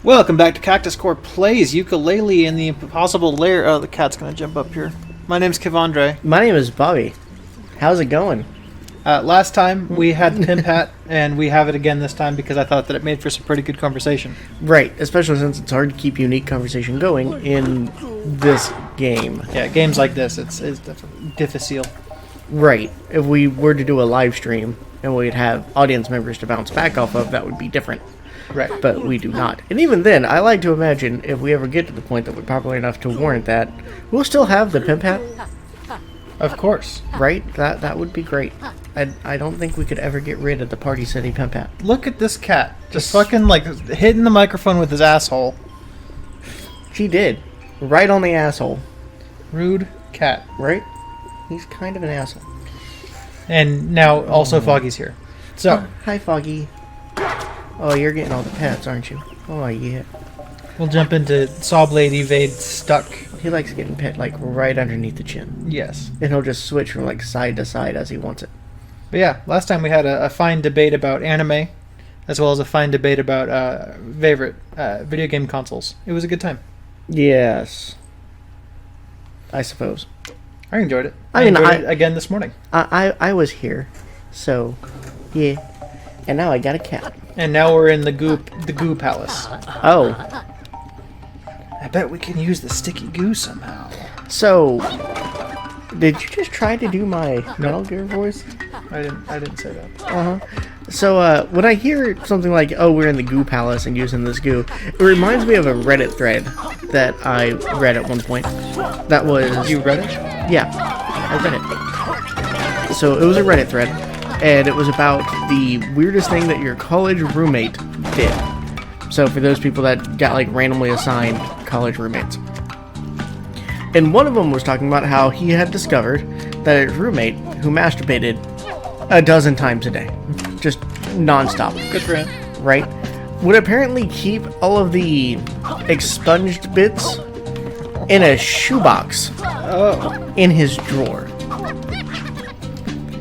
Welcome back to Cactus Core Plays Yooka-Laylee in the Impossible Lair. Oh, the cat's gonna jump up here. My name's Kevandre. My name is Bobby. How's it going? Last time we had the Pimp Hat, and we have it again this time because I thought that it made for some pretty good conversation. Right, especially since it's hard to keep unique conversation going in this game. Yeah, games like this, it's difficile. Right. If we were to do a live stream and we'd have audience members to bounce back off of, that would be different. Right. But we do not. And even then, I like to imagine if we ever get to the point that we're popular enough to warrant that, we'll still have the Pimp Hat. Of course. Right? That would be great. I don't think we could ever get rid of the Party City Pimp Hat. Look at this cat. Just fucking, hitting the microphone with his asshole. She did. Right on the asshole. Rude cat. Right? He's kind of an asshole. And now also Foggy's here. So. Hi, Foggy. Oh, you're getting all the pets, aren't you? Oh, yeah. We'll jump into Sawblade evade stuck. He likes getting pet, right underneath the chin. Yes. And he'll just switch from, side to side as he wants it. But yeah, last time we had a fine debate about anime, as well as a fine debate about favorite video game consoles. It was a good time. Yes. I suppose. I enjoyed it. I enjoyed it again this morning. I was here, so, yeah. And now I got a cat. And now we're in the goo palace. Oh. I bet we can use the sticky goo somehow. So, did you just try to do my Metal Gear voice? I didn't say that. Uh-huh. So, when I hear something like, oh, we're in the goo palace and using this goo, it reminds me of a Reddit thread that I read at one point. That was... You read it? Yeah, I read it. So, it was a Reddit thread, and it was about the weirdest thing that your college roommate did. So, for those people that got, randomly assigned college roommates. And one of them was talking about how he had discovered that his roommate, who masturbated 12 times a day, just nonstop. Good for him. Right? Would apparently keep all of the expunged bits in a shoebox in his drawer.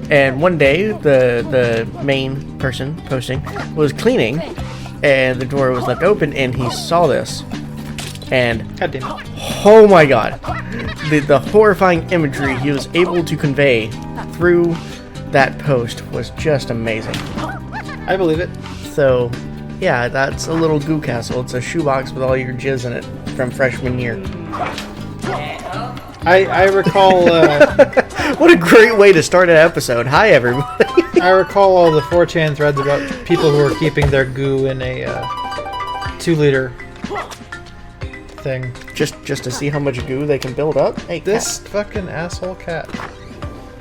And one day, the main person posting was cleaning, and the drawer was left open, and he saw this. And, God damn it. Oh my god. The horrifying imagery he was able to convey through that post was just amazing. I believe it. So, yeah, that's a little goo castle. It's a shoebox with all your jizz in it from freshman year. I recall... What a great way to start an episode. Hi, everybody. I recall all the 4chan threads about people who are keeping their goo in a 2-liter thing. Just to see how much goo they can build up? Hey, this fucking asshole cat.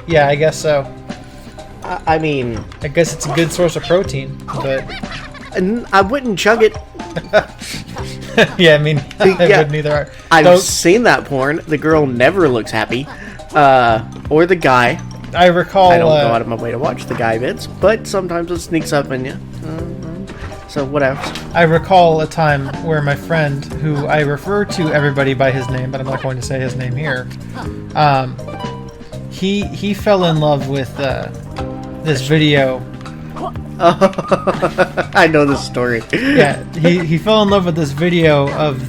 Yeah, I guess so. I mean... I guess it's a good source of protein, but... I wouldn't chug it. Yeah, I mean, I wouldn't either. I've seen that porn. The girl never looks happy. Or the guy. I recall... I don't go out of my way to watch the guy bits, but sometimes it sneaks up on you. So, whatever. I recall a time where my friend, who I refer to everybody by his name, but I'm not going to say his name here, he fell in love with this video. I know this story. Yeah, he fell in love with this video of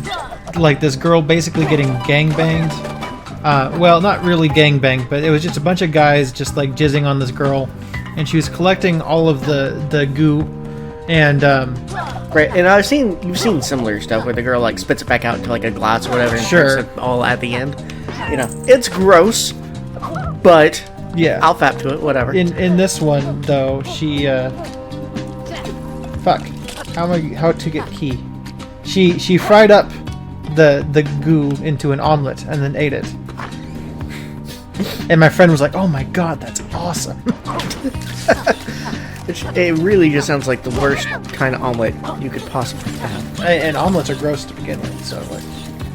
this girl basically getting gangbanged. Well, not really gangbanged, but it was just a bunch of guys just jizzing on this girl, and she was collecting all of the goo, and right. And you've seen similar stuff where the girl spits it back out into a glass or whatever, and sure, puts it all at the end. It's gross, but yeah, I'll fap to it. Whatever. In this one though, she fuck, how to get key? She fried up the goo into an omelet and then ate it. And my friend was like, "Oh my god, that's awesome!" It really just sounds like the worst kind of omelet you could possibly have. And omelets are gross to begin with, so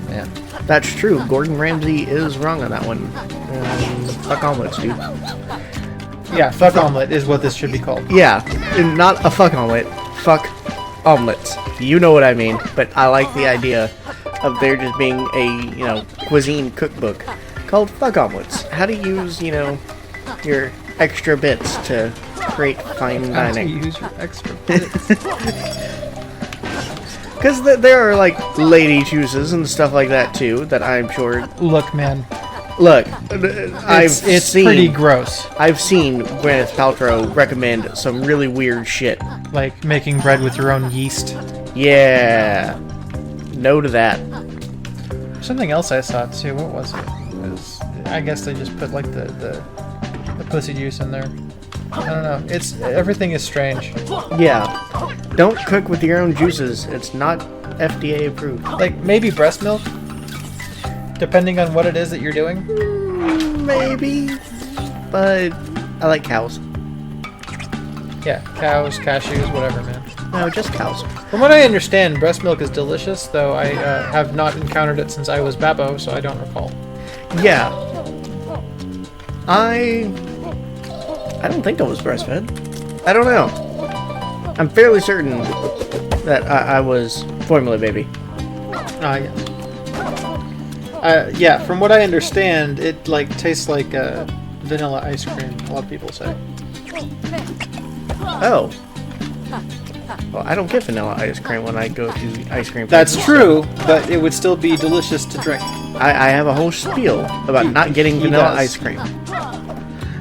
man. That's true. Gordon Ramsay is wrong on that one. Fuck omelets, dude. Yeah, fuck omelet is what this should be called. Yeah, and not a fuck omelet. Fuck omelets. You know what I mean. But I like the idea of there just being a cuisine cookbook called fuck omelets. How to use your extra bits to create fine dining. How to use your extra bits. Because there are, like, lady juices and stuff like that, too, that I'm sure... Look, man. Look, It's pretty gross. I've seen Gwyneth Paltrow recommend some really weird shit. Like making bread with your own yeast. Yeah. No to that. Something else I saw, too. What was it? I guess they just put, like, the pussy juice in there. I don't know. Everything is strange. Yeah. Don't cook with your own juices. It's not FDA approved. Like, maybe breast milk? Depending on what it is that you're doing? Maybe. But I like cows. Yeah, cows, cashews, whatever, man. No, just cows. From what I understand, breast milk is delicious, though I have not encountered it since I was Babbo, so I don't recall. Yeah. I don't think I was breastfed. I don't know. I'm fairly certain that I was formula baby. Yes. Yeah, from what I understand, it like tastes like vanilla ice cream. A lot of people say. Oh. Well, I don't get vanilla ice cream when I go to ice cream That's places, true, but it would still be delicious to drink. I have a whole spiel about not getting He vanilla does. ice cream.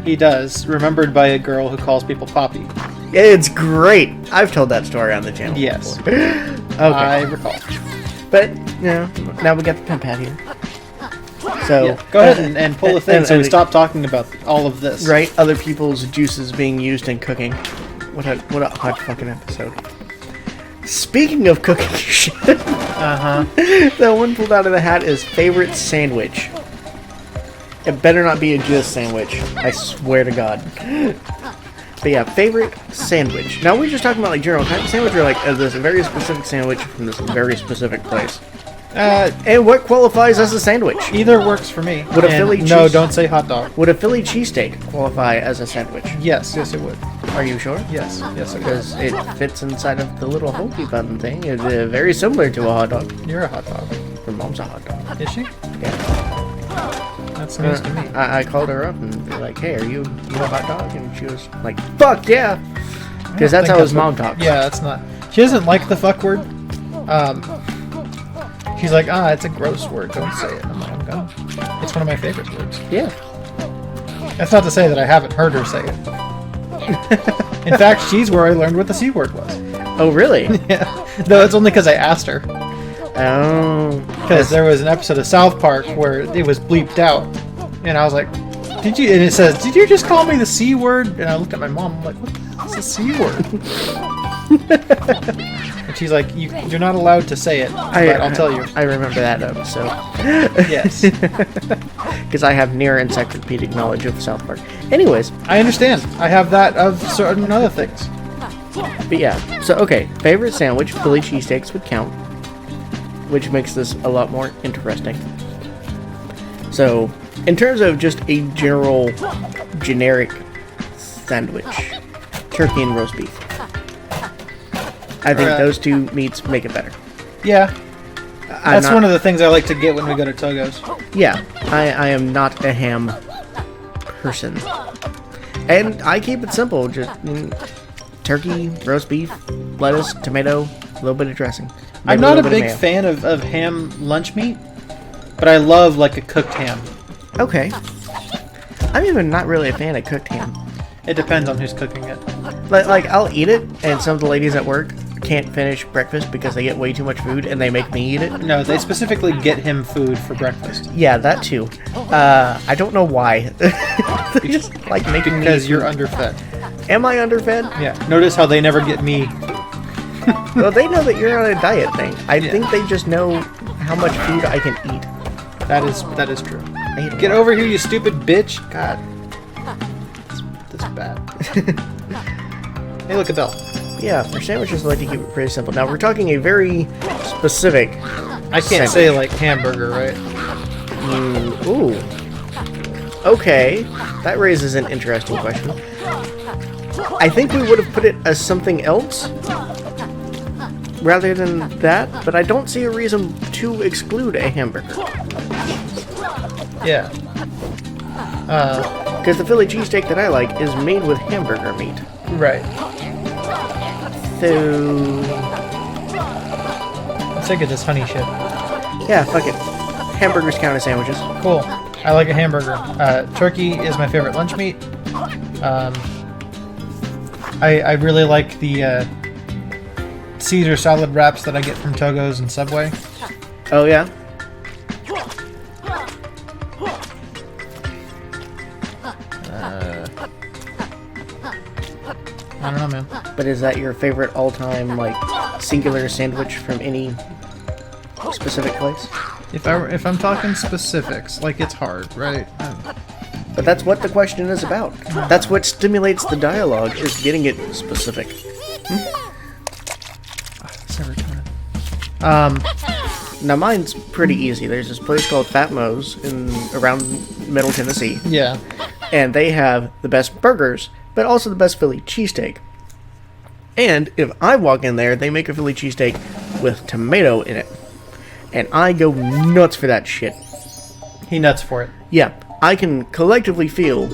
He does, remembered by a girl who calls people Poppy. It's great. I've told that story on the channel. Yes. before. Okay. I recall. But, you know, now we got the pimp hat here. So, Yeah, go ahead and pull the thing so we and- stop talking about all of this. Right? Other people's juices being used in cooking. What a hot fucking episode. Speaking of cooking shit, Uh-huh. the one pulled out of the hat is favorite sandwich. It better not be a jizz sandwich. I swear to God. But yeah, favorite sandwich. Now we're just talking about like general type of sandwich or like this very specific sandwich from this very specific place. And what qualifies as a sandwich? Either works for me. Would a And Philly No, cheese- don't say hot dog. Would a Philly cheesesteak qualify as a sandwich? Yes, it would. Are you sure? Yes, it would. Because it fits inside of the little hokey button thing. It's very similar to a hot dog. You're a hot dog. Her mom's a hot dog. Is she? Yeah. That's news to me. I called her up and be like, hey, are you a hot dog? And she was like, fuck yeah! Because that's how his mom talks. Yeah, that's not. She doesn't like the fuck word. She's like, it's a gross word. Don't say it. I'm like, I'm gonna. It's one of my favorite words. Yeah. That's not to say that I haven't heard her say it. In fact, she's where I learned what the C word was. Oh, really? Yeah. No, it's only because I asked her. Oh. Because there was an episode of South Park where it was bleeped out. And I was like, did you? And it says, did you just call me the C word? And I looked at my mom. I'm like, what the hell is the C word? And she's like, you're not allowed to say it, but I'll tell you. I remember that episode. Yes. Because I have near encyclopedic knowledge of South Park. Anyways. I understand. I have that of certain other things. But yeah. So, okay. Favorite sandwich, Philly cheesesteaks would count. Which makes this a lot more interesting. So, in terms of just a generic sandwich, turkey and roast beef. I think those two meats make it better. Yeah. That's one of the things I like to get when we go to Togo's. Yeah, I am not a ham person. And I keep it simple. Just turkey, roast beef, lettuce, tomato, a little bit of dressing. I'm not a big fan of ham lunch meat, but I love like a cooked ham. Okay. I'm even not really a fan of cooked ham. It depends on who's cooking it. Like I'll eat it, and some of the ladies at work can't finish breakfast because they get way too much food, and they make me eat it. No, they specifically get him food for breakfast. Yeah, that too. I don't know why. They just like making me Because eat you're food. underfed. Am I underfed? Yeah. Notice how they never get me. Well, they know that you're on a diet thing. I Yeah. think they just know how much food I can eat. That is true. I eat a Get lot. over here, you stupid bitch. God. That's bad. Hey, look, a bell. Yeah, for sandwiches, I like to keep it pretty simple. Now, we're talking a very specific I can't say like hamburger, right? Ooh. Okay, that raises an interesting question. I think we would have put it as something else rather than that, but I don't see a reason to exclude a hamburger. Yeah. Because the Philly cheesesteak that I like is made with hamburger meat. Right. So... I'm sick of this honey shit. Yeah, fuck it. Hamburgers count as sandwiches. Cool. I like a hamburger. Turkey is my favorite lunch meat. I really like the Caesar salad wraps that I get from Togo's and Subway. Oh, yeah? I don't know, man. But is that your favorite all-time, like, singular sandwich from any specific place? If I'm talking specifics, like it's hard, right? But that's what the question is about. That's what stimulates the dialogue, is getting it specific. Now mine's pretty easy. There's this place called Fat Mo's around Middle Tennessee. Yeah. And they have the best burgers, but also the best Philly cheesesteak. And if I walk in there, they make a Philly cheesesteak with tomato in it. And I go nuts for that shit. He nuts for it. Yeah, I can collectively feel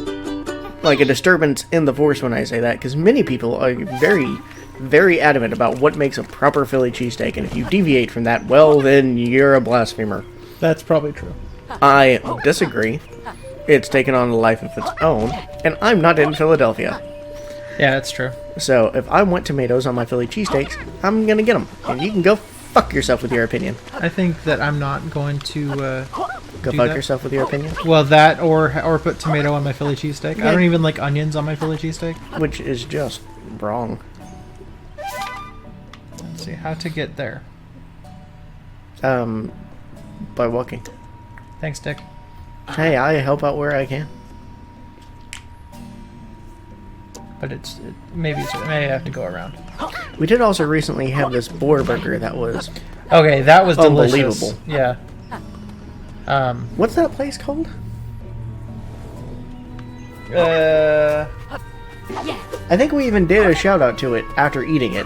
like a disturbance in the force when I say that, because many people are very, very adamant about what makes a proper Philly cheesesteak, and if you deviate from that, well, then you're a blasphemer. That's probably true. I disagree. It's taken on a life of its own, and I'm not in Philadelphia. Yeah, that's true. So if I want tomatoes on my Philly cheesesteaks, I'm gonna get them, and you can go fuck yourself with your opinion. I think that I'm not going to Go fuck yourself with your opinion. Well, that or put tomato on my Philly cheesesteak. Yeah. I don't even like onions on my Philly cheesesteak. Which is just wrong. Let's see how to get there. By walking. Thanks, Dick. Hey, I help out where I can. But maybe I have to go around. We did also recently have this boar burger that was Okay, that was delicious. unbelievable. Yeah. What's that place called? Uh, I think we even did a shout out to it after eating it,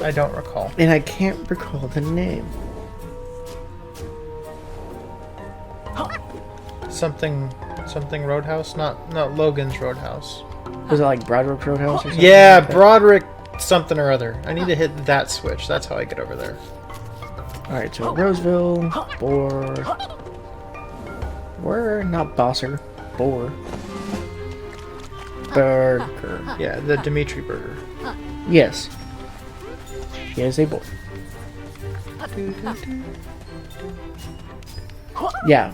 I don't recall. and I can't recall the name. Something Roadhouse, not Logan's Roadhouse. Was it like Broderick Roadhouse or something? Yeah, like that? Broderick something or other. I need to hit that switch. That's how I get over there. Alright, so Roseville, Boar. We're not Bosser. Boar. Burger. Yeah, the Dimitri burger. Yes. Yes, a boar. Yeah,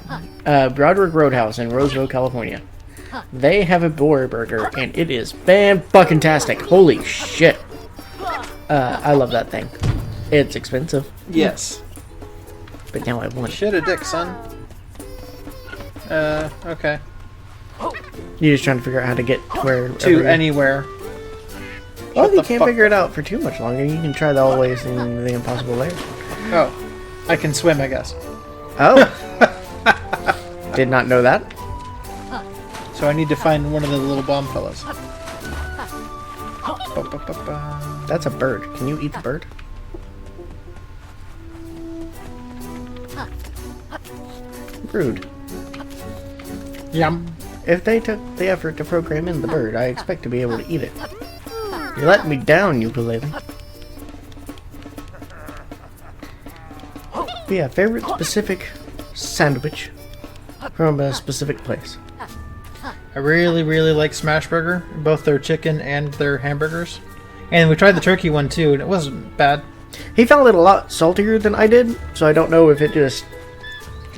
Broderick Roadhouse in Roseville, California. They have a boar burger, and it is fan-fucking-tastic. Holy shit. I love that thing. It's expensive, Yes. but now I want it. Shit a dick, son. Okay. You're just trying to figure out how to get where To anywhere. Well, if you the can't fuck figure it out for too much longer, you can try the always in the impossible layer. Oh. I can swim, I guess. Oh. Did not know that. So I need to find one of the little bomb fellas. That's a bird. Can you eat the bird? Rude. Yum. If they took the effort to program in the bird, I expect to be able to eat it. You let me down, Yooka-Laylee. Yeah, favorite specific sandwich from a specific place. I really, really like Smashburger, both their chicken and their hamburgers. And we tried the turkey one too, and it wasn't bad. He found it a lot saltier than I did, so I don't know if it just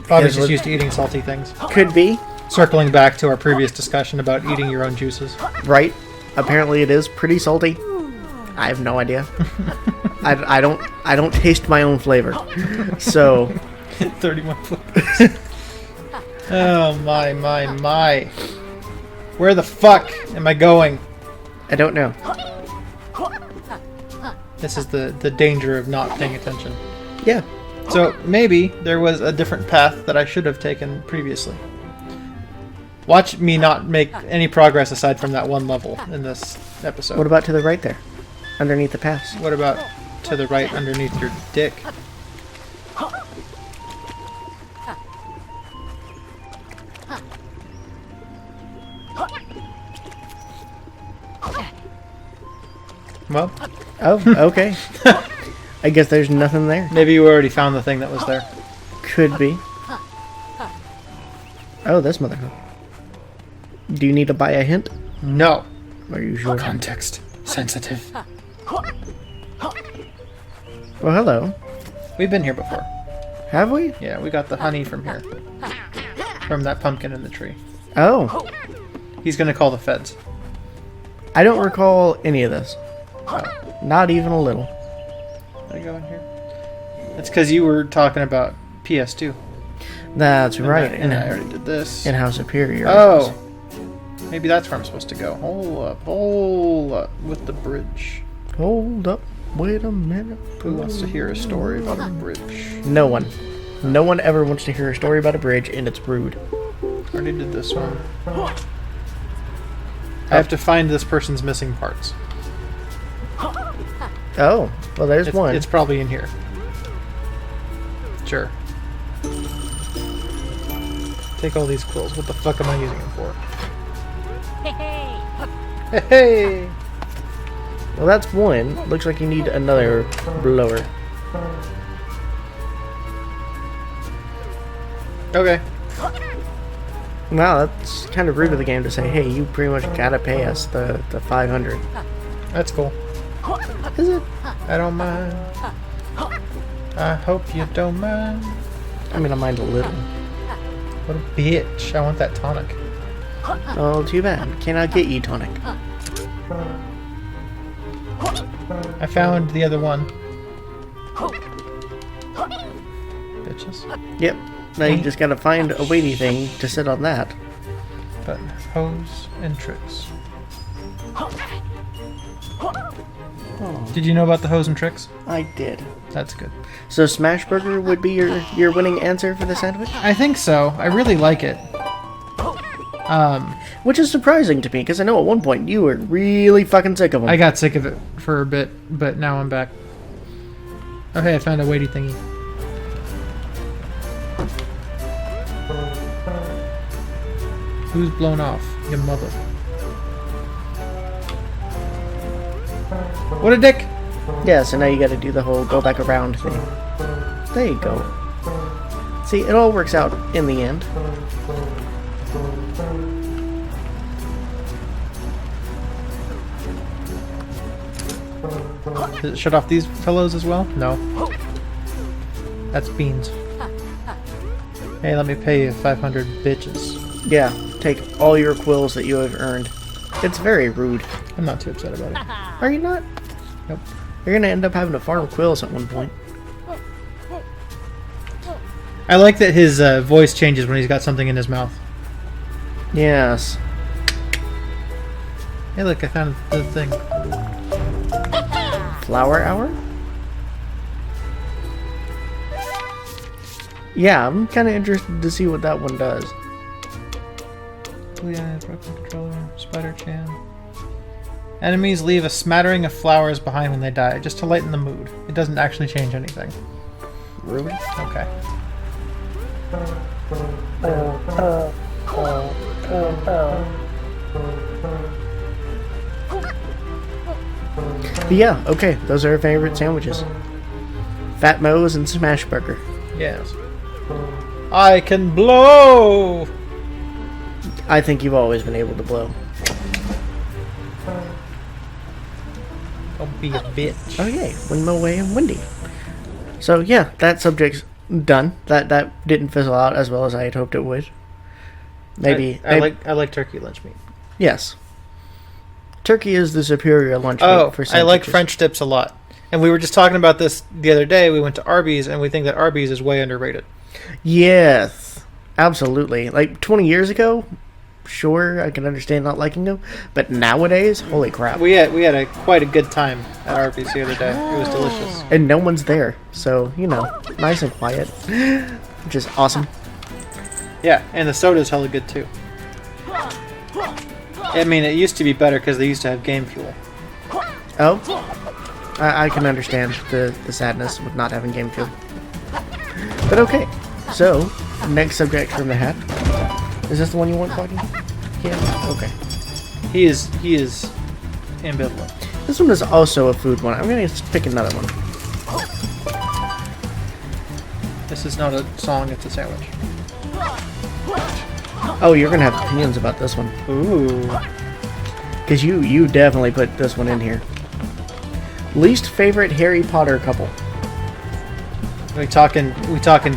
Bobby's just used to eating salty things. could be, Circling back to our previous discussion about eating your own juices. right? Apparently it is pretty salty. I have no idea. I don't taste my own flavor. So 31 flavors. Oh my. Where the fuck am I going? I don't know. This is the danger of not paying attention. Yeah. So maybe there was a different path that I should have taken previously. Watch me not make any progress aside from that one level in this episode. What about to the right there? Underneath the paths. What about to the right underneath your dick? Well, Oh, okay. I guess there's nothing there. Maybe you already found the thing that was there. Could be. Oh, this motherfucker. Do you need to buy a hint? No. Are you sure? Context sensitive. Well, hello. We've been here before. Have we? Yeah, we got the honey from here. From that pumpkin in the tree. Oh. He's gonna call the feds. I don't recall any of this. Not even a little. Did I go in here? That's because you were talking about PS2. That's right. And I already did this. And how superior. Oh! Maybe that's where I'm supposed to go. Hold up with the bridge. Hold up. Wait a minute. Who wants to hear a story about a bridge? No one. No one ever wants to hear a story about a bridge, and it's rude. Already did this one. I have to find this person's missing parts. Oh, well, there's one. It's probably in here. Sure. Take all these quills. What the fuck am I using them for? Hey! Hey! Well, that's one. Looks like you need another blower. Okay. Wow, that's kind of rude of the game to say, hey, you pretty much gotta pay us the 500. That's cool. Is it? I don't mind. I hope you don't mind. I mean, I mind a little. What a bitch. I want that tonic. Oh, too bad. Cannot get you tonic. I found the other one. Bitches. Yep. Now you just gotta find a weighty thing to sit on that. But hose and tricks. Oh, Did you know about the hose and tricks? I did. That's good. So Smash Burger would be your winning answer for the sandwich? I think so. I really like it. Which is surprising to me, because I know at one point you were really fucking sick of them. I got sick of it for a bit, but now I'm back. Okay, I found a weighty thingy. Who's blown off? Your mother. What a dick! Yeah, so now you gotta do the whole go back around thing. There you go. See, it all works out in the end. Does it shut off these fellows as well? No. That's beans. Hey, let me pay you 500 bitches. Yeah, take all your quills that you have earned. It's very rude. I'm not too upset about it. Are you not? Nope. You're gonna end up having to farm quills at one point. I like that his voice changes when he's got something in his mouth. Yes. Hey, look, I found the thing. Flower hour? Yeah, I'm kind of interested to see what that one does. Yeah, broken controller, spider chan. Enemies leave a smattering of flowers behind when they die, just to lighten the mood. It doesn't actually change anything. Really? Okay. But yeah, okay, those are our favorite sandwiches. Fat Moe's and Smash Burger. Yes. I can blow! I think you've always been able to blow. Don't be a bitch. Oh yay, Windmill Way and Windy. So yeah, that subject's done. That didn't fizzle out as well as I had hoped it would. Maybe I like turkey lunch meat. Yes. Turkey is the superior lunch Oh, meat for I sandwiches. like French dips a lot. And we were just talking about this the other day. We went to Arby's, and we think that Arby's is way underrated. Yes, absolutely. Like 20 years ago, sure, I can understand not liking them. But nowadays, holy crap. We had quite a good time at Arby's the other day. It was delicious. And no one's there. So, you know, nice and quiet. Which is awesome. Yeah, and the soda's hella good too. I mean, it used to be better because they used to have game fuel. Oh? I can understand the sadness with not having game fuel. But okay, so, next subject from the hat. Is this the one you want, Foggy? Yeah, okay. He is ambivalent. This one is also a food one. I'm gonna pick another one. This is not a song, it's a sandwich. Oh, you're gonna have opinions about this one. Ooh. Because you definitely put this one in here. Least favorite Harry Potter couple. We talking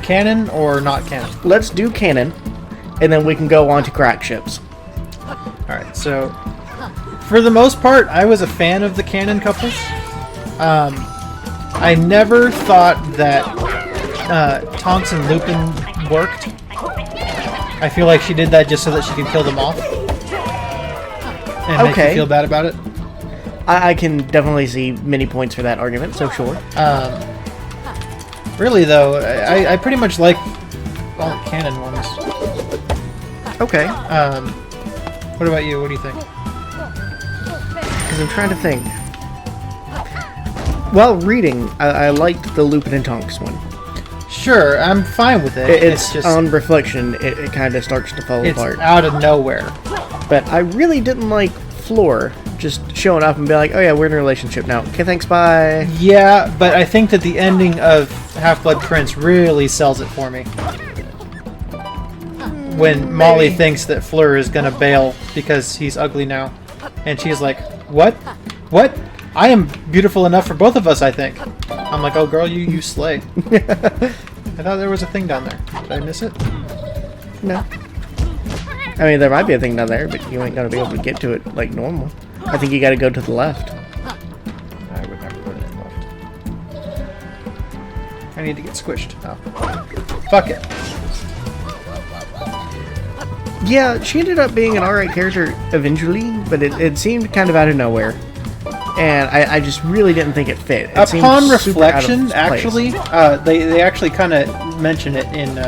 canon or not canon? Let's do canon, and then we can go on to crack ships. Alright, so for the most part, I was a fan of the canon couples. I never thought that Tonks and Lupin worked. I feel like she did that just so that she could kill them off. And make you feel bad about it. I can definitely see many points for that argument, so sure. Really, though, I pretty much like all the canon ones. Okay. What about you? What do you think? Because I'm trying to think. While reading, I liked the Lupin and Tonks one. Sure, I'm fine with it. It's just on reflection, it kind of starts to fall apart. It's out of nowhere. But I really didn't like Floor just showing up and be like, oh yeah, we're in a relationship now. Okay, thanks, bye. Yeah, but I think that the ending of Half-Blood Prince really sells it for me. When Molly thinks that Fleur is gonna bail because he's ugly now. And she's like, what? What? I am beautiful enough for both of us, I think. I'm like, oh girl, you slay. I thought there was a thing down there. Did I miss it? No. I mean, there might be a thing down there, but you ain't gonna be able to get to it like normal. I think you gotta go to the left. I would never go to the left. I need to get squished. Oh. Fuck it. Yeah, she ended up being an alright character eventually, but it seemed kind of out of nowhere. And I just really didn't think it fit. It Upon reflection, actually, they actually kind of mention it in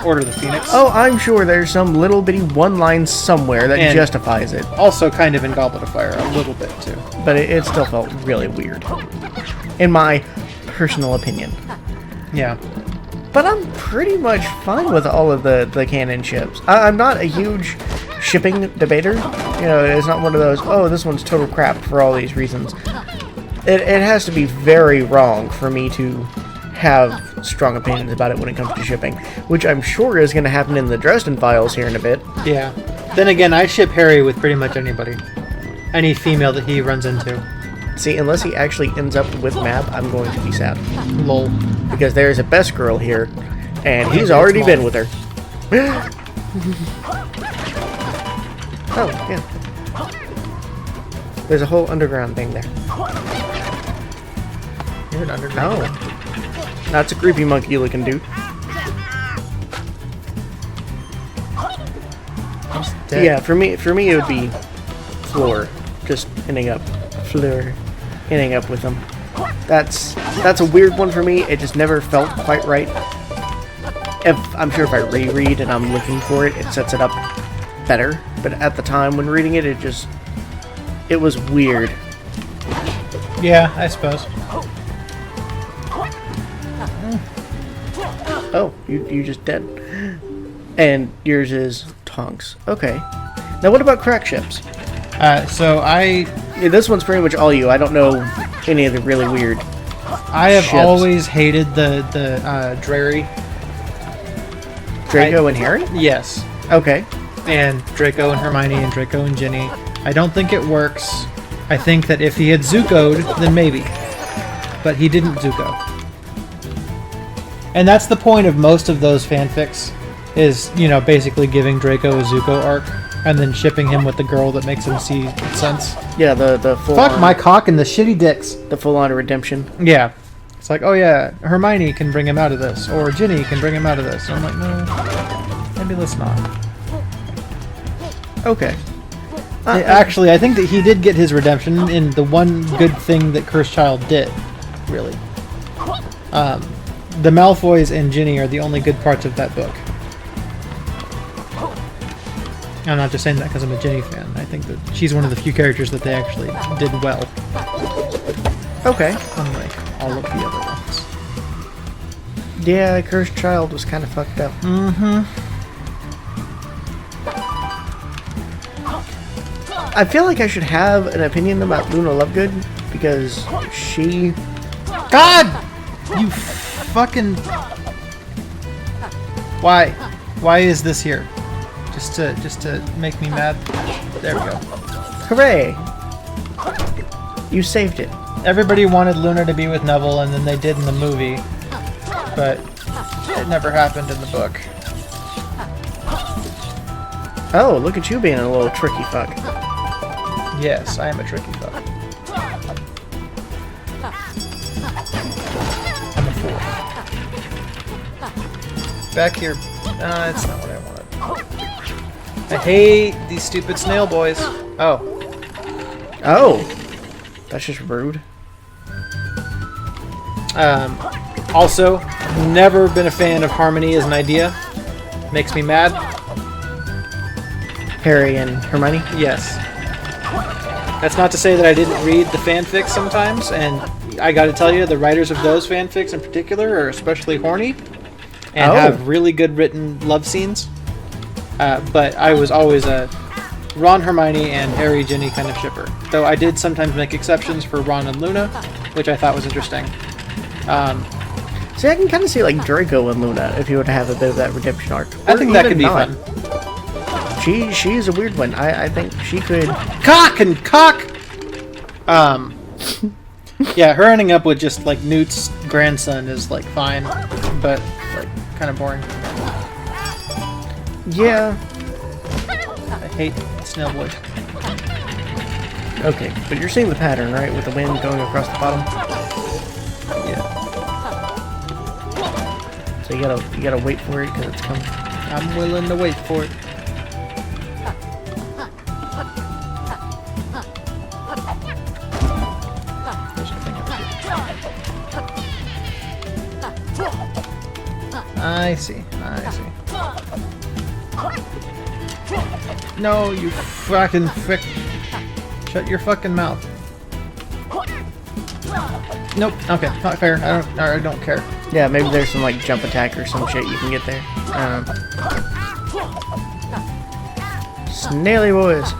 Order of the Phoenix. Oh, I'm sure there's some little bitty one line somewhere that justifies it. Also kind of in Goblet of Fire, a little bit too. But it still felt really weird. In my personal opinion. Yeah. But I'm pretty much fine with all of the canon ships. I'm not a huge shipping debater. You know, it's not one of those, oh, this one's total crap for all these reasons. It has to be very wrong for me to have strong opinions about it when it comes to shipping, which I'm sure is going to happen in the Dresden Files here in a bit. Yeah. Then again, I ship Harry with pretty much anybody. Any female that he runs into. See, unless he actually ends up with Mab, I'm going to be sad. Lol. Because there's a best girl here, and he's already been with her. Oh, yeah. There's a whole underground thing there. You're an underground. No. That's a creepy monkey looking dude. Yeah, for me it would be Floor. Just ending up with him. That's a weird one for me. It just never felt quite right. I'm sure if I reread and I'm looking for it, it sets it up better. But at the time when reading it, it was weird. Yeah, I suppose. Oh, you just dead. And yours is Tonks. Okay. Now what about crack ships? Yeah, this one's pretty much all you. I don't know any of the really weird I have ships. always hated the Drary. Draco and Harry? Yes. Okay. And Draco and Hermione and Draco and Ginny. I don't think it works. I think that if he had Zuko'd, then maybe. But he didn't Zuko. And that's the point of most of those fanfics, is, you know, basically giving Draco a Zuko arc, and then shipping him with the girl that makes him see sense. Yeah, the full Fuck my cock and the shitty dicks. The full-on redemption. Yeah. It's like, oh yeah, Hermione can bring him out of this, or Ginny can bring him out of this. I'm like, no, maybe let's not. Okay. Actually, I think that he did get his redemption in the one good thing that Cursed Child did, really. The Malfoys and Ginny are the only good parts of that book. I'm not just saying that because I'm a Ginny fan. I think that she's one of the few characters that they actually did well. Okay. Unlike all of the other ones. Yeah, Cursed Child was kind of fucked up. Mm-hmm. I feel like I should have an opinion about Luna Lovegood, because she... God! You fucking... Why? Why is this here? Just to make me mad? There we go. Hooray! You saved it. Everybody wanted Luna to be with Neville, and then they did in the movie, but it never happened in the book. Oh, look at you being a little tricky fuck. Yes, I am a tricky fuck. I'm a fool. Back here. It's not what I wanted. I hate these stupid snail boys. Oh. Oh! That's just rude. Also, never been a fan of Harmony as an idea. Makes me mad. Harry and Hermione? Yes. That's not to say that I didn't read the fanfics sometimes, and I gotta tell you, the writers of those fanfics in particular are especially horny, and have really good written love scenes. But I was always a Ron, Hermione, and Harry, Ginny kind of shipper. Though I did sometimes make exceptions for Ron and Luna, which I thought was interesting. See, I can kind of see like Draco and Luna if you were to have a bit of that redemption arc. I think that could be fun. She's a weird one. I think she could... Cock and cock! Yeah, her ending up with just, like, Newt's grandson is, like, fine, but, like, kind of boring. Yeah. I hate snail boys. Okay, but you're seeing the pattern, right? With the wind going across the bottom? Yeah. So you gotta wait for it, because it's coming. I'm willing to wait for it. I see. No, you fucking frick. Shut your fucking mouth. Nope. Okay, not fair. I don't care. Yeah, maybe there's some like jump attack or some shit you can get there. Snaily boys.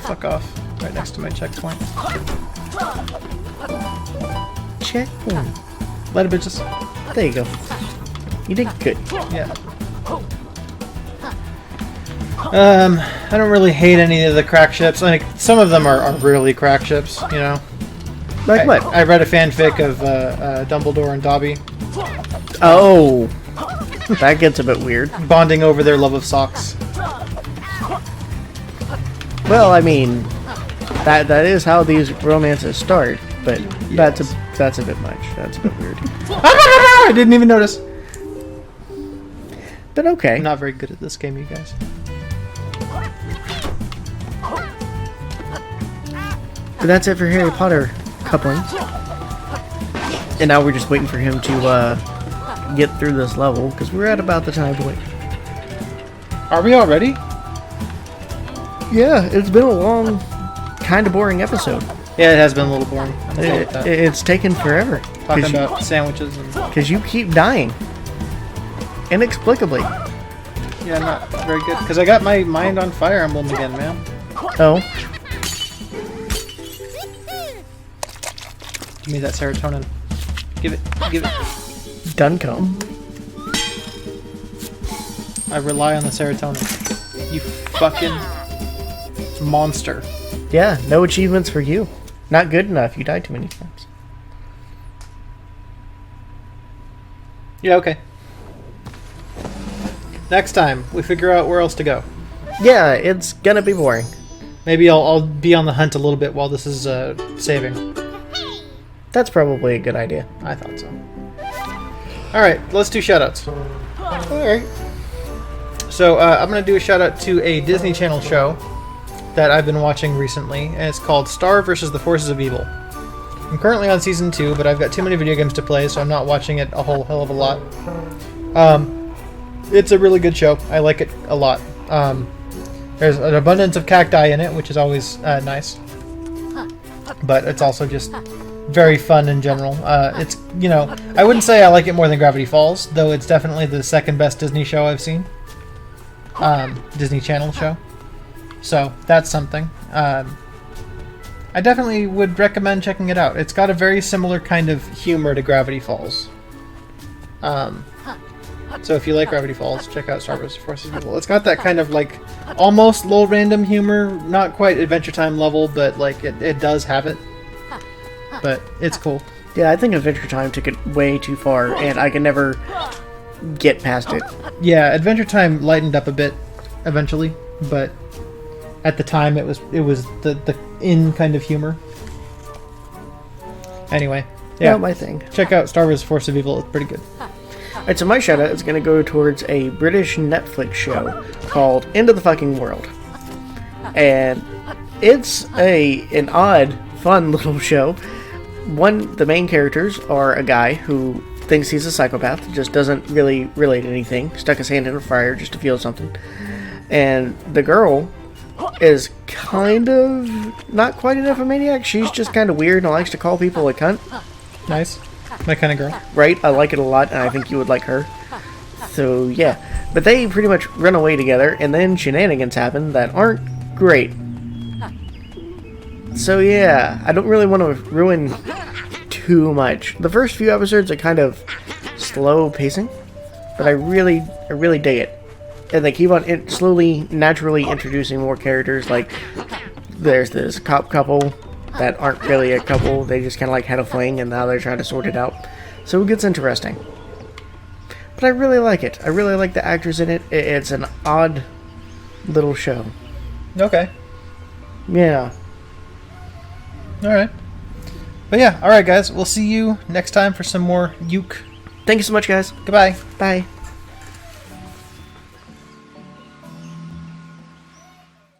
Fuck off. Right next to my checkpoint. Checkpoint. Later, bitches. There you go. You did good. Yeah. I don't really hate any of the crack ships. Like, some of them are really crack ships, you know? Like what? I read a fanfic of Dumbledore and Dobby. Oh! That gets a bit weird. Bonding over their love of socks. Well, I mean, that is how these romances start, but Yes. that's a bit much. That's a bit weird. I didn't even notice. But okay. I'm not very good at this game, you guys. But that's it for Harry Potter coupling. And now we're just waiting for him to get through this level, because we're at about the time to wait. Are we already? Yeah, it's been a long, kind of boring episode. Yeah, it has been a little boring. I'm okay with that. It's taken forever. Talking about sandwiches and... Because you keep dying. Inexplicably. Yeah, I'm not very good. Because I got my mind on Fire Emblem again, man. Oh. Give me that serotonin. Give it. Duncombe. I rely on the serotonin. You fucking monster. Yeah, no achievements for you. Not good enough. You died too many times. Yeah, okay. Next time, we figure out where else to go. Yeah, it's gonna be boring. Maybe I'll be on the hunt a little bit while this is saving. That's probably a good idea. I thought so. Alright, let's do shoutouts. Alright. So, I'm going to do a shout out to a Disney Channel show that I've been watching recently, and it's called Star vs. the Forces of Evil. I'm currently on Season 2, but I've got too many video games to play, so I'm not watching it a whole hell of a lot. It's a really good show. I like it a lot. There's an abundance of cacti in it, which is always nice. But it's also just very fun in general. It's, you know, I wouldn't say I like it more than Gravity Falls, though it's definitely the second best Disney show I've seen. Disney Channel show. So, that's something. I definitely would recommend checking it out. It's got a very similar kind of humor to Gravity Falls. So if you like Gravity Falls, check out Star Wars Forces of Evil. It's got that kind of like almost low random humor, not quite Adventure Time level, but like it does have it. But it's cool. Yeah, I think Adventure Time took it way too far, and I can never get past it. Yeah, Adventure Time lightened up a bit eventually, but at the time it was the in kind of humor. Anyway, yeah, Not my thing. check out Star Wars Force of Evil. It's pretty good. Alright, so my shout out is going to go towards a British Netflix show called End of the Fucking World. And it's an odd, fun little show. The main characters are a guy who thinks he's a psychopath, just doesn't really relate anything, stuck his hand in a fire just to feel something. And the girl is kind of not quite an nymphomaniac. She's just kind of weird and likes to call people a cunt. Nice, my kind of girl. Right? I like it a lot, and I think you would like her. So, yeah. But they pretty much run away together, and then shenanigans happen that aren't great. So, yeah. I don't really want to ruin too much. The first few episodes are kind of slow pacing, but I really dig it. And they keep on slowly, naturally introducing more characters. Like, there's this cop couple that aren't really a couple. They just kind of like had a fling, and now they're trying to sort it out. So it gets interesting. But I really like it. I really like the actors in it. It's an odd little show. Okay. Yeah. Alright. But yeah, alright guys, we'll see you next time for some more Yook. Thank you so much, guys. Goodbye. Bye.